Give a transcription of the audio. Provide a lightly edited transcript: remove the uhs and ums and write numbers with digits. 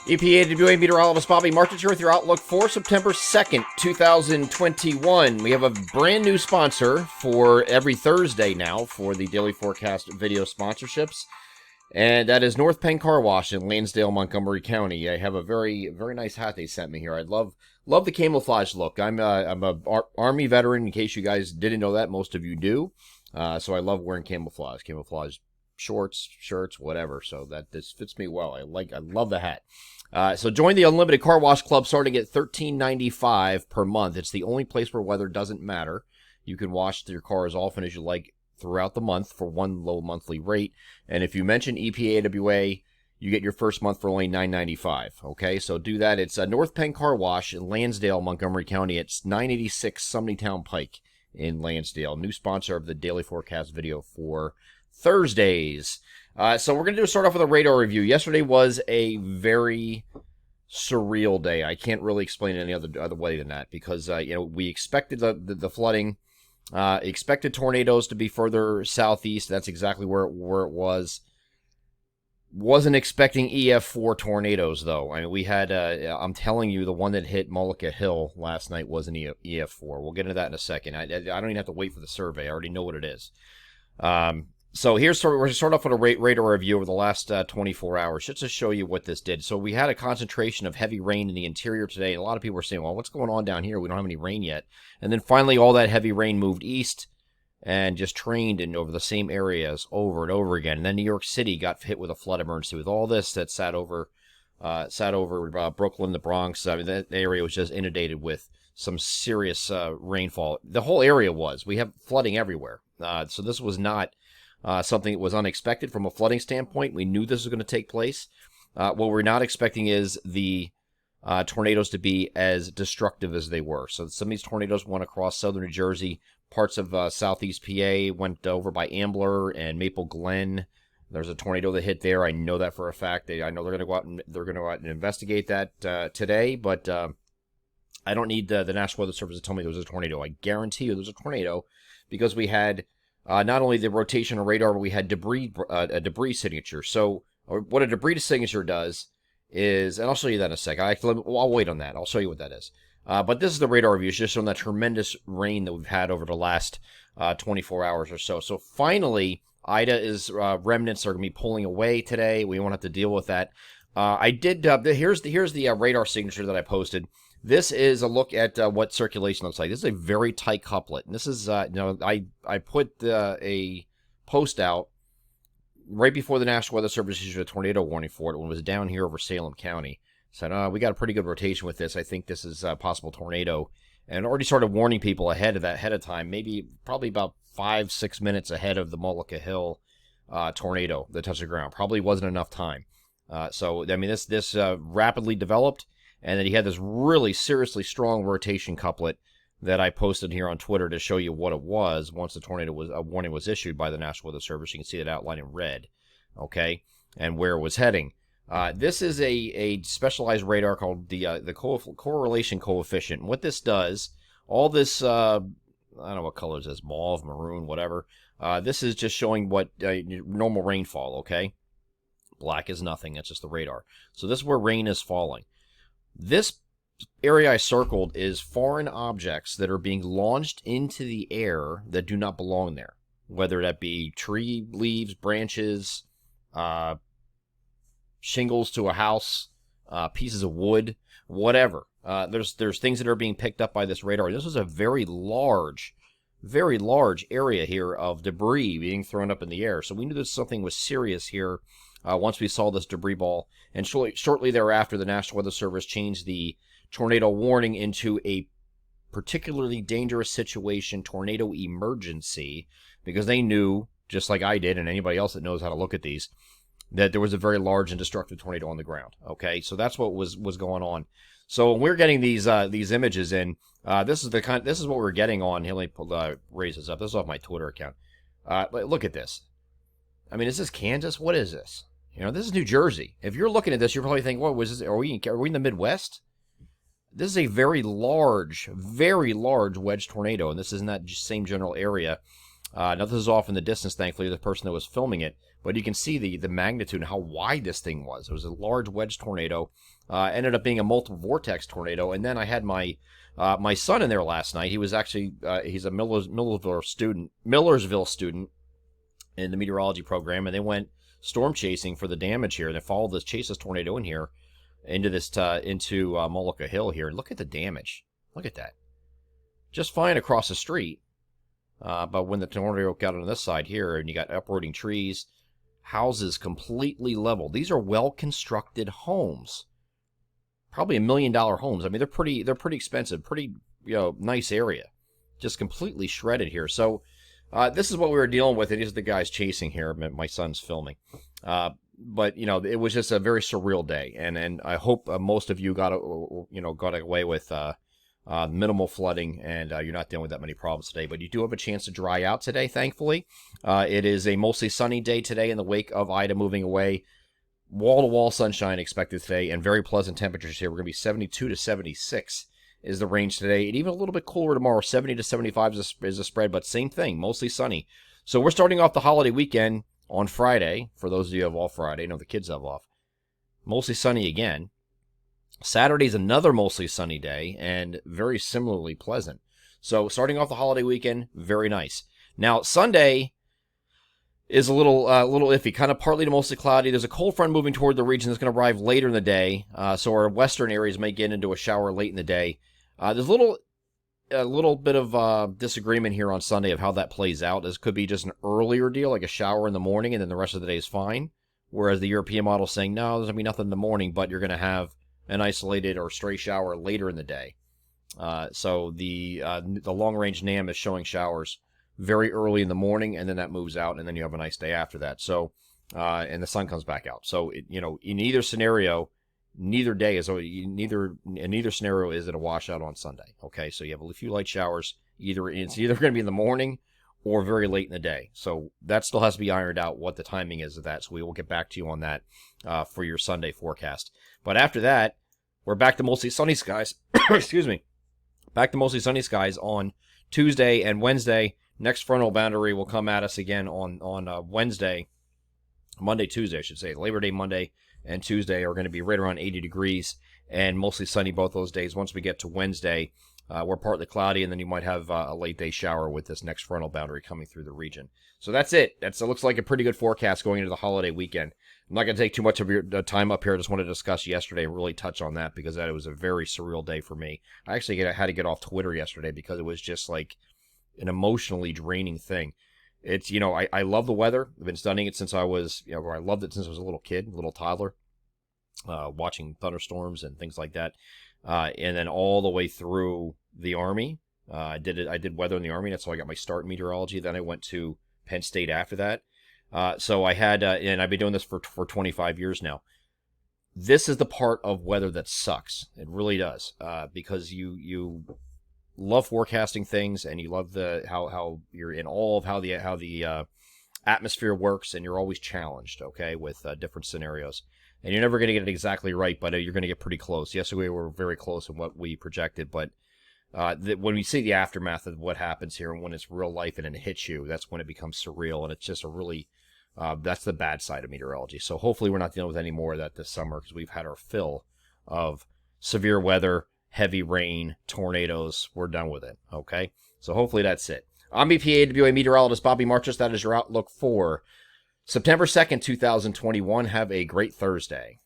EPAWA meteorologist Bobby Martins here with your outlook for September 2nd, 2021. We have a brand new sponsor for every Thursday now for the Daily Forecast video sponsorships, and that is North Penn Car Wash in Lansdale, Montgomery County. I have a very nice hat they sent me here. I love the camouflage look. I'm a Army veteran, in case you guys didn't know that. Most of you do. So I love wearing camouflage shorts, shirts, whatever. So that this fits me well. I love the hat. So join the Unlimited Car Wash Club starting at $13.95 per month. It's the only place where weather doesn't matter. You can wash your car as often as you like throughout the month for one low monthly rate. And if you mention EPAWA, you get your first month for only $9.95. Okay, so do that. It's North Penn Car Wash in Lansdale, Montgomery County. It's 986 Sumneytown Pike in Lansdale. New sponsor of the Daily Forecast video for Thursdays. So we're going to start off with a radar review. Yesterday was a very surreal day. I can't really explain it any other way than that because we expected the flooding, expected tornadoes to be further southeast. That's exactly where it was. Wasn't expecting EF4 tornadoes though. I mean, we had I'm telling you, the one that hit Mullica Hill last night was an EF4. We'll get into that in a second. I don't even have to wait for the survey. I already know what it is. So we're going to start off with a radar review over the last 24 hours, just to show you what this did. So we had a concentration of heavy rain in the interior today, and a lot of people were saying, well, what's going on down here? We don't have any rain yet. And then finally, all that heavy rain moved east and just trained in over the same areas over and over again. And then New York City got hit with a flood emergency with all this that sat over Brooklyn, the Bronx. I mean, that area was just inundated with some serious rainfall. The whole area was. We have flooding everywhere. So this was not something that was unexpected from a flooding standpoint. We knew this was going to take place. What we're not expecting is the tornadoes to be as destructive as they were. So some of these tornadoes went across southern New Jersey, parts of southeast PA, went over by Ambler and Maple Glen. There's a tornado that hit there. I know that for a fact. I know they're going to go out and investigate that today, but I don't need the National Weather Service to tell me there was a tornado. I guarantee you there was a tornado because we had not only the rotation of radar, but we had a debris signature. So what a debris signature does is, and I'll show you that in a sec. I'll wait on that. I'll show you what that is. But this is the radar review. It's just on that tremendous rain that we've had over the last 24 hours or so. So finally, Ida remnants are going to be pulling away today. We won't have to deal with that. Here's the radar signature that I posted. This is a look at what circulation looks like. This is a very tight couplet. And this is, I put a post out right before the National Weather Service issued a tornado warning for it when it was down here over Salem County. Said, we got a pretty good rotation with this. I think this is a possible tornado. And already started warning people ahead of time, probably about 5-6 minutes ahead of the Mullica Hill tornado that touched the ground. Probably wasn't enough time. So, I mean, this rapidly developed. And then he had this really seriously strong rotation couplet that I posted here on Twitter to show you what it was once the warning was issued by the National Weather Service. You can see it outlined in red, okay, and where it was heading. This is a specialized radar called the correlation coefficient. And what this does, all this, I don't know what color is this, mauve, maroon, whatever. This is just showing what normal rainfall, okay? Black is nothing. That's just the radar. So this is where rain is falling. This area I circled is foreign objects that are being launched into the air that do not belong there, whether that be tree leaves, branches, shingles to a house, pieces of wood, whatever. There's things that are being picked up by this radar. This is a very large area here of debris being thrown up in the air. So we knew that something was serious here once we saw this debris ball. And shortly thereafter, the National Weather Service changed the tornado warning into a particularly dangerous situation, tornado emergency, because they knew, just like I did and anybody else that knows how to look at these, that there was a very large and destructive tornado on the ground. Okay, so that's what was going on. So when we're getting these images in, this is what we're getting on. Let me raise this up. This is off my Twitter account. Look at this. I mean, is this Kansas? What is this? This is New Jersey. If you're looking at this, you're probably thinking, "What was this? Are we in the Midwest?" This is a very large wedge tornado, and this is in that same general area. Now, this is off in the distance, thankfully, the person that was filming it. but you can see the magnitude and how wide this thing was. It was a large wedge tornado. Ended up being a multiple vortex tornado. And then I had my son in there last night. He was actually he's a Millersville student in the meteorology program, and they went storm chasing for the damage here. And they followed this tornado in here into Moloka Hill here. And look at the damage. Look at that. Just fine across the street. But when the tornado got on this side here, and you got uprooting trees, houses completely leveled. These are well-constructed homes, probably $1 million homes. I mean, they're pretty expensive, pretty nice area, just completely shredded here. So this is what we were dealing with, and these are the guys chasing here. My son's filming, but it was just a very surreal day, and I hope most of you got away with minimal flooding, and you're not dealing with that many problems today. But you do have a chance to dry out today, thankfully. It is a mostly sunny day today in the wake of Ida moving away. Wall-to-wall sunshine expected today, and very pleasant temperatures here. We're going to be 72 to 76 is the range today, and even a little bit cooler tomorrow. 70 to 75 is a spread, but same thing, mostly sunny. So we're starting off the holiday weekend on Friday. For those of you who have off Friday, the kids have off. Mostly sunny again. Saturday's another mostly sunny day and very similarly pleasant. So starting off the holiday weekend, very nice. Now Sunday is a little iffy, kind of partly to mostly cloudy. There's a cold front moving toward the region that's going to arrive later in the day, so our western areas may get into a shower late in the day. There's a little bit of disagreement here on Sunday of how that plays out. This could be just an earlier deal, like a shower in the morning, and then the rest of the day is fine. Whereas the European model is saying, no, there's going to be nothing in the morning, but you're going to have an isolated or stray shower later in the day. So the long-range NAM is showing showers very early in the morning, and then that moves out, and then you have a nice day after that. So, and the sun comes back out. So, in either scenario, neither scenario is it a washout on Sunday. Okay, so you have a few light showers. It's either going to be in the morning or very late in the day. So that still has to be ironed out what the timing is of that. So we will get back to you on that for your Sunday forecast. But after that, we're back to mostly sunny skies. Excuse me. Back to mostly sunny skies on Tuesday and Wednesday. Next frontal boundary will come at us again on Wednesday. Monday, Tuesday, I should say. Labor Day, Monday, and Tuesday are going to be right around 80 degrees and mostly sunny both those days. Once we get to Wednesday, we're partly cloudy, and then you might have a late day shower with this next frontal boundary coming through the region. So that's it. It looks like a pretty good forecast going into the holiday weekend. I'm not going to take too much of your time up here. I just wanted to discuss yesterday and really touch on that because that was a very surreal day for me. I actually had to get off Twitter yesterday because it was just like an emotionally draining thing. It's, I love the weather. I've been studying it since I loved it since I was a little kid, a little toddler, watching thunderstorms and things like that. And then all the way through the Army. I did weather in the Army. That's how I got my start in meteorology. Then I went to Penn State after that. So I had, and I've been doing this for 25 years now. This is the part of weather that sucks. It really does. Because you love forecasting things, and you love how you're in awe of how the atmosphere works, and you're always challenged, okay, with different scenarios. And you're never going to get it exactly right, but you're going to get pretty close. Yes, we were very close in what we projected, but when we see the aftermath of what happens here, and when it's real life and it hits you, that's when it becomes surreal, and it's just a really, that's the bad side of meteorology. So hopefully we're not dealing with any more of that this summer, because we've had our fill of severe weather, heavy rain, tornadoes. We're done with it, okay? So hopefully that's it. I'm EPAWA meteorologist Bobby Marchus. That is your outlook for September 2nd, 2021. Have a great Thursday.